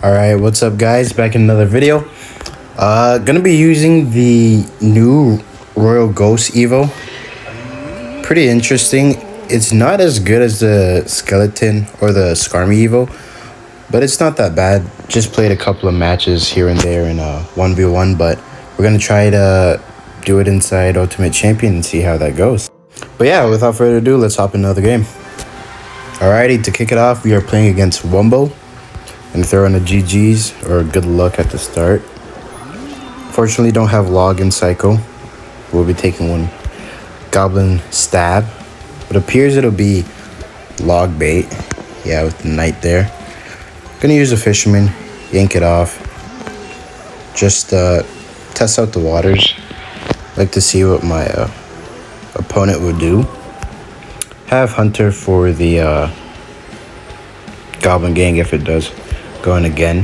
Alright, what's up guys? Back in another video. Gonna be using the new Royal Ghost Evo. Pretty interesting. It's not as good as the Skeleton or the Skarmy Evo, but it's not that bad. Just played a couple of matches here and there in a 1v1, but we're gonna try to do it inside Ultimate Champion and see how that goes. But yeah, without further ado, let's hop in another game. Alrighty, to kick it off, we are playing against Wumbo. And throw in a GG's or good luck at the start. Fortunately, don't have Log and Psycho. We'll be taking one Goblin Stab. It appears it'll be Log Bait. Yeah, with the Knight there. Gonna use a Fisherman, yank it off. Just test out the waters. Like to see what my opponent would do. Have Hunter for the Goblin Gang if it does. Going again.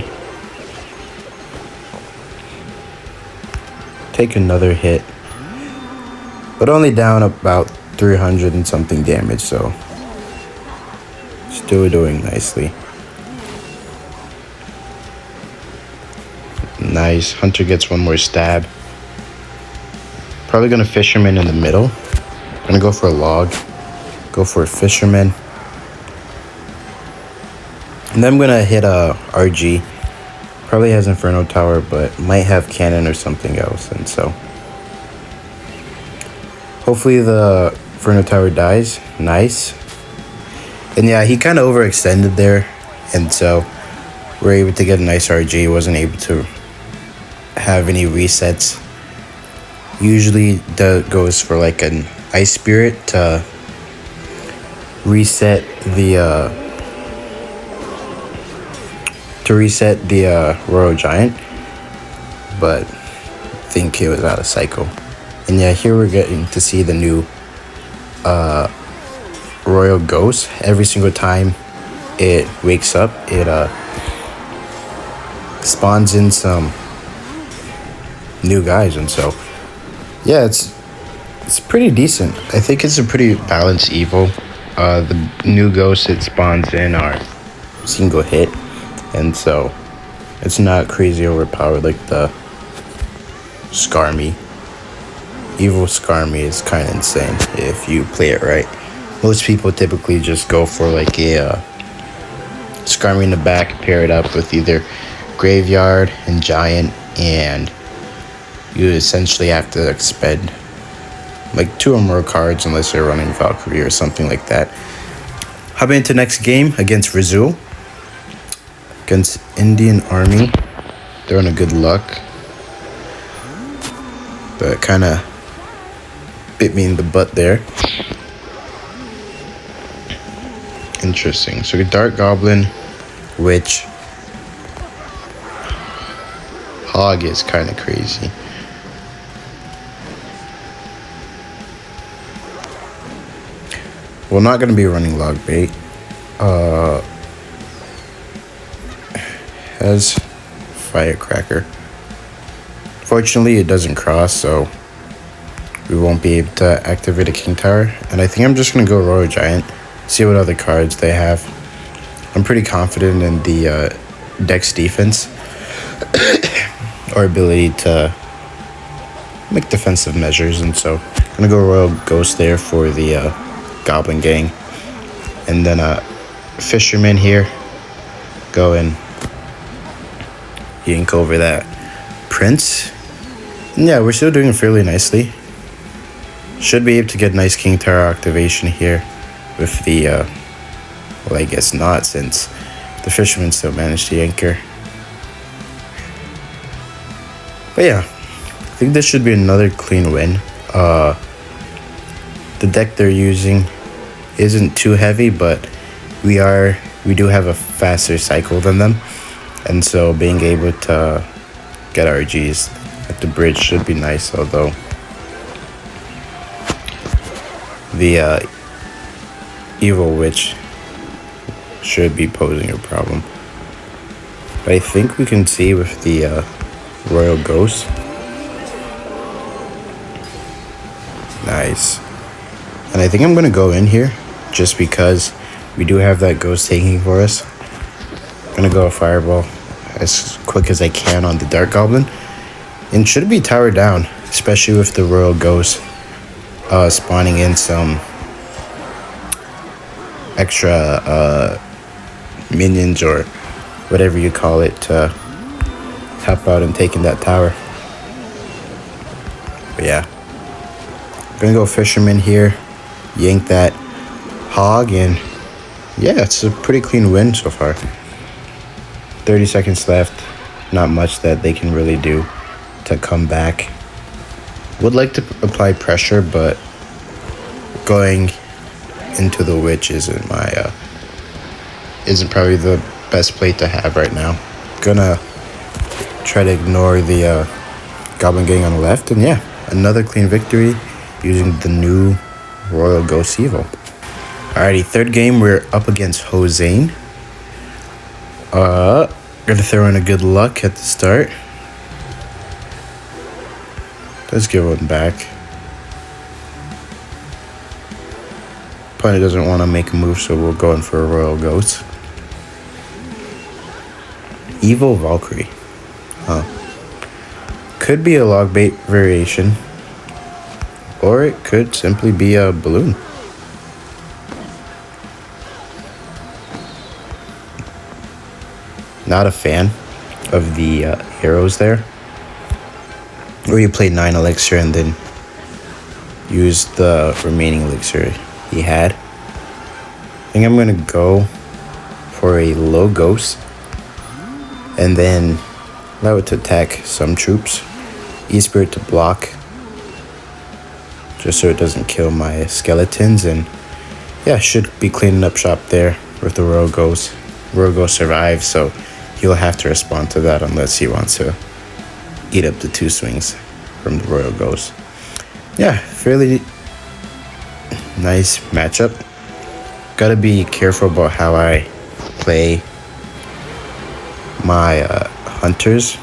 Take another hit. But only down about 300 and something damage, so still doing nicely. Nice. Hunter gets one more stab. Probably gonna Fisherman in the middle. Gonna go for a Log. Go for a Fisherman. And then I'm gonna hit a RG. Probably has Inferno Tower, but might have Cannon or something else. And so hopefully the Inferno Tower dies. Nice. And yeah, he kind of overextended there. And so we're able to get a nice RG. Wasn't able to have any resets. Usually that goes for like an Ice Spirit to reset the Royal Giant, but I think it was out of Psycho. And yeah, here we're getting to see the new Royal Ghost. Every single time it wakes up, it spawns in some new guys, and so yeah, it's pretty decent. I think it's a pretty balanced Evo. The new ghosts it spawns in are single hit. And so it's not crazy overpowered like the Skarmy. Evil Skarmy is kind of insane if you play it right. Most people typically just go for like a Skarmy in the back, pair it up with either Graveyard and Giant, and you essentially have to expend like 2 or more cards unless you're running Valkyrie or something like that. Hopping into next game against Rizul. Against Indian Army. They're on a good luck. But kind of bit me in the butt there. Interesting. So Dark Goblin, which Hog is kind of crazy. We're not going to be running Log Bait. Has Firecracker. Fortunately, it doesn't cross, so we won't be able to activate a King Tower. And I think I'm just going to go Royal Giant, see what other cards they have. I'm pretty confident in the Dex defense. Or ability to make defensive measures, and so I'm going to go Royal Ghost there for the Goblin Gang. And then Fisherman here. Go in. Yank over that Prince. And yeah, we're still doing fairly nicely. Should be able to get nice King Tower activation here with the well, I guess not, since the Fisherman still managed to yank her. But yeah, I think this should be another clean win. The deck they're using isn't too heavy, but we do have a faster cycle than them. And so being able to get RGs at the bridge should be nice, although the Evil Witch should be posing a problem. But I think we can see with the Royal Ghost. Nice. And I think I'm going to go in here just because we do have that Ghost taking for us. I'm going to go a Fireball. as quick as I can on the Dark Goblin. And should be towered down, especially with the Royal Ghost spawning in some extra minions or whatever you call it to help out and taking that tower. But yeah, gonna go Fisherman here, yank that hog, and yeah, it's a pretty clean win so far. 30 seconds left, not much that they can really do to come back. Would like to apply pressure, but going into the witch isn't probably the best play to have right now. Gonna try to ignore the Goblin Gang on the left, and yeah, another clean victory using the new Royal Ghost Evo. Alrighty, third game, we're up against Hossein. Gonna throw in a good luck at the start. Let's give one back. Opponent doesn't want to make a move, so we'll go in for a Royal Ghost. Evil Valkyrie. Could be a log bait variation, or it could simply be a balloon. Not a fan of the arrows there, where you play 9 elixir and then use the remaining elixir he had. I think I'm gonna go for a low ghost and then allow it to attack some troops. E-Spirit to block, just so it doesn't kill my skeletons, and yeah, should be cleaning up shop there with the Royal Ghost. Royal Ghost survives, so he'll have to respond to that unless he wants to eat up the 2 swings from the Royal Ghost. Yeah, fairly nice matchup. Gotta be careful about how I play my hunters.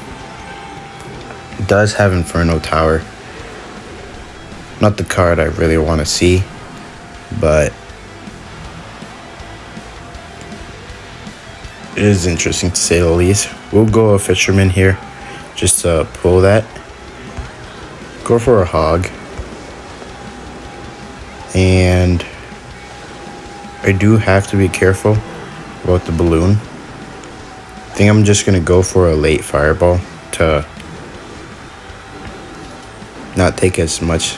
Does have Inferno Tower. Not the card I really want to see, but it is interesting to say the least. We'll go a Fisherman here just to pull that. Go for a hog. And I do have to be careful about the balloon. I think I'm just going to go for a late fireball to not take as much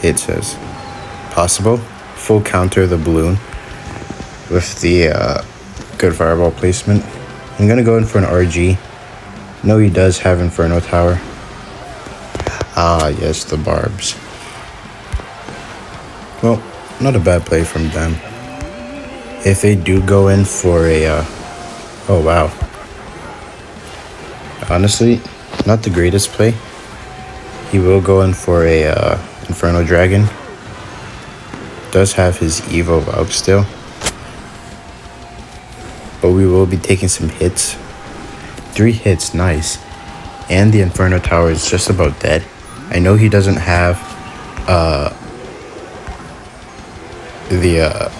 hits as possible. Full counter the balloon with the good fireball placement. I'm going to go in for an RG. No, he does have Inferno Tower. Ah, yes, the barbs. Well, not a bad play from them. If they do go in for a... oh, wow. Honestly, not the greatest play. He will go in for a Inferno Dragon. Does have his Evo Valk still. But we will be taking some hits. 3 hits, nice. And the Inferno Tower is just about dead. I know he doesn't have the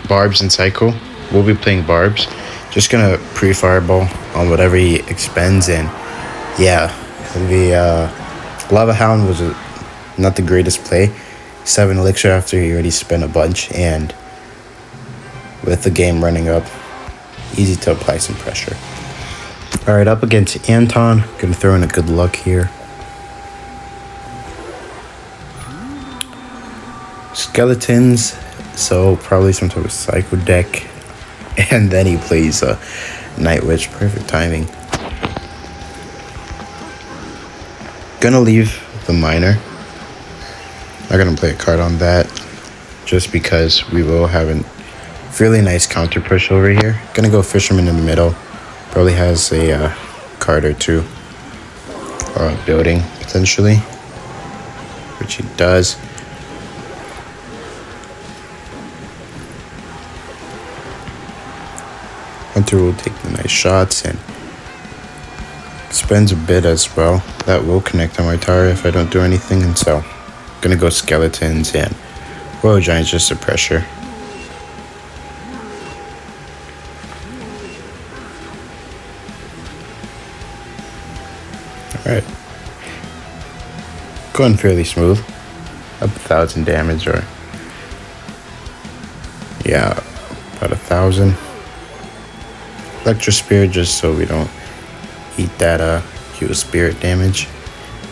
barbs and cycle. We'll be playing barbs. Just gonna pre-fireball on whatever he expends, and yeah, the Lava Hound was not the greatest play. 7 elixir after he already spent a bunch, and with the game running up, easy to apply some pressure. Alright, up against Anton. Gonna throw in a good luck here. Skeletons, so probably some type of Psycho deck. And then he plays a Night Witch. Perfect timing. Gonna leave the Miner. Not gonna play a card on that, just because we will have a fairly nice counter push over here. Gonna go Fisherman in the middle. Probably has a card or 2, or a building potentially, which he does. Hunter will take the nice shots and spends a bit as well. That will connect on my tower if I don't do anything, and so gonna go Skeletons and Royal Giants just to pressure. Alright. Going fairly smooth. Up 1,000 damage, or yeah, about 1,000. Electro Spirit just so we don't eat that heal spirit damage.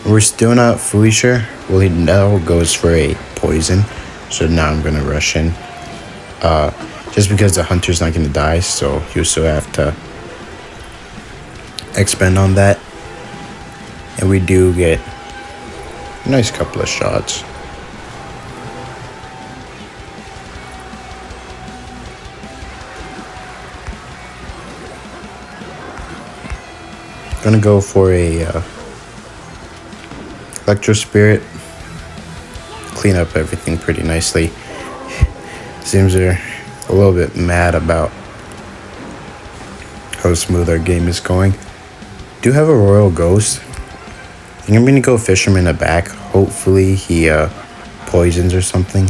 We're still not fully sure. Well, he now goes for a poison, so now I'm gonna rush in. Just because the hunter's not gonna die, so he'll still have to expend on that. And we do get a nice couple of shots. Gonna go for a Electro Spirit. Clean up everything pretty nicely. Seems they're a little bit mad about how smooth our game is going. Do have a Royal Ghost. I think I'm gonna go Fisherman in the back. Hopefully he poisons or something.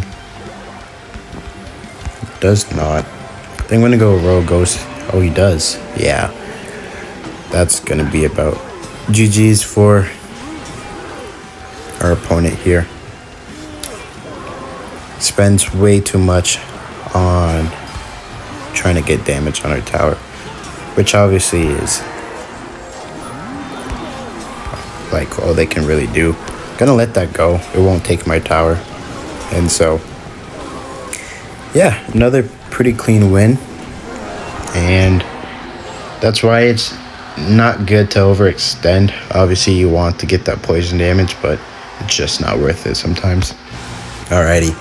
Does not. I think I'm gonna go Royal Ghost. Oh, he does. Yeah. That's gonna be about GG's for our opponent here. Spends way too much on trying to get damage on our tower, which obviously is like all they can really do. Gonna let that go. It won't take my tower. And so yeah, another pretty clean win. And that's why it's not good to overextend. Obviously you want to get that poison damage, but it's just not worth it sometimes. Alrighty,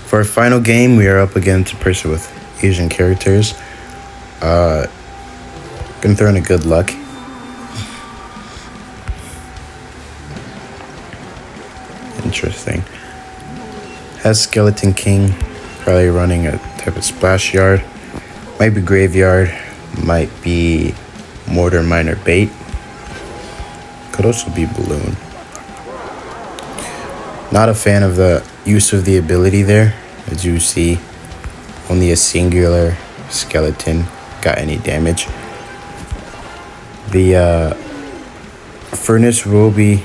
for our final game we are up against a person with Asian characters. Gonna throw in a good luck. Interesting. Has Skeleton King, probably running a type of splash yard. Might be graveyard, might be mortar miner bait. Could also be balloon. Not a fan of the use of the ability there. As you see, only a singular skeleton got any damage. The furnace will be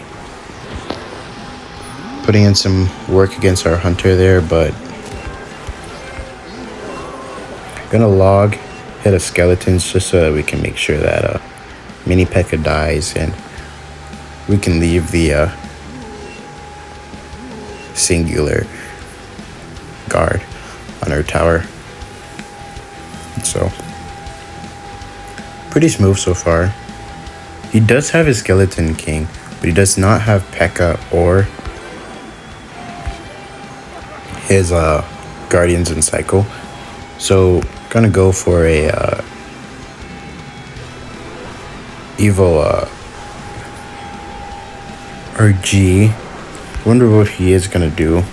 putting in some work against our hunter there, but gonna log hit of skeletons just so that we can make sure that mini P.E.K.K.A dies and we can leave the singular guard on our tower. So pretty smooth so far. He does have his Skeleton King, but he does not have P.E.K.K.A or his Guardians and Cycle. So gonna go for a Evo RG. Wonder what he is gonna do.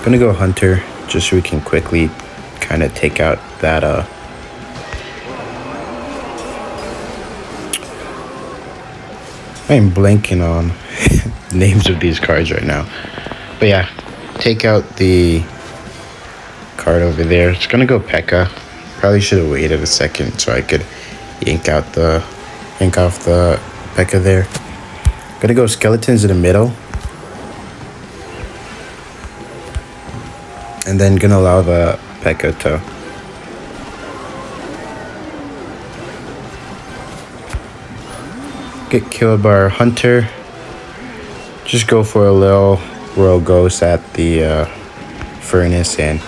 Gonna go Hunter just so we can quickly kind of take out that I'm blanking on names of these cards right now. But yeah, take out the card over there. It's gonna go P.E.K.K.A. Probably should have waited a second so I could yank off the P.E.K.K.A there. Gonna go skeletons in the middle. And then gonna allow the P.E.K.K.A to get killed by our hunter. Just go for a little Royal Ghost at the furnace, and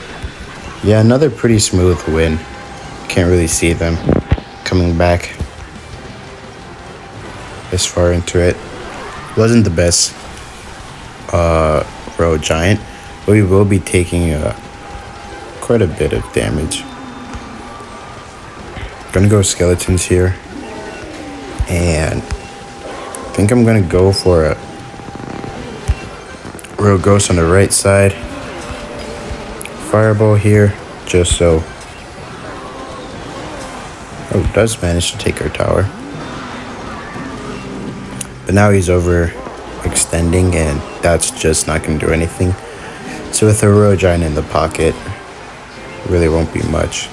yeah, another pretty smooth win. Can't really see them coming back this far into it. Wasn't the best Royal Giant, but we will be taking quite a bit of damage. Gonna go skeletons here, and I think I'm gonna go for a Royal Ghost on the right side. Fireball here, just so. Oh, does manage to take our tower. But now he's overextending, and that's just not going to do anything. So with a Royal Giant in the pocket, really won't be much.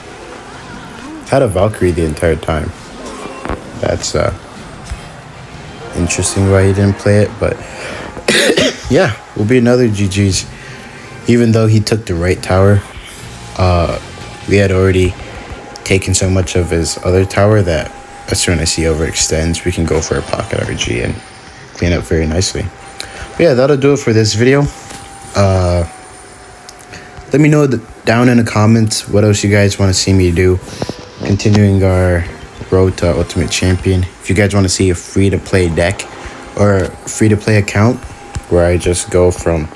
Had a Valkyrie the entire time. That's interesting why he didn't play it, but yeah, will be another GG's. Even though he took the right tower, we had already taken so much of his other tower that as soon as he overextends, we can go for a pocket RG and clean up very nicely. But yeah, that'll do it for this video. Let me know down in the comments what else you guys want to see me do, continuing our road to Ultimate Champion. If you guys want to see a free-to-play deck or a free-to-play account where I just go from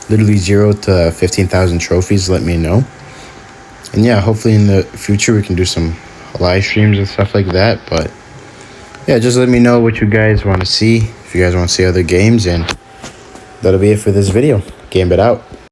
literally 0 to 15,000 trophies, let me know. And yeah, hopefully in the future we can do some live streams and stuff like that. But yeah, just let me know what you guys want to see. If you guys want to see other games, and that'll be it for this video. Game it out.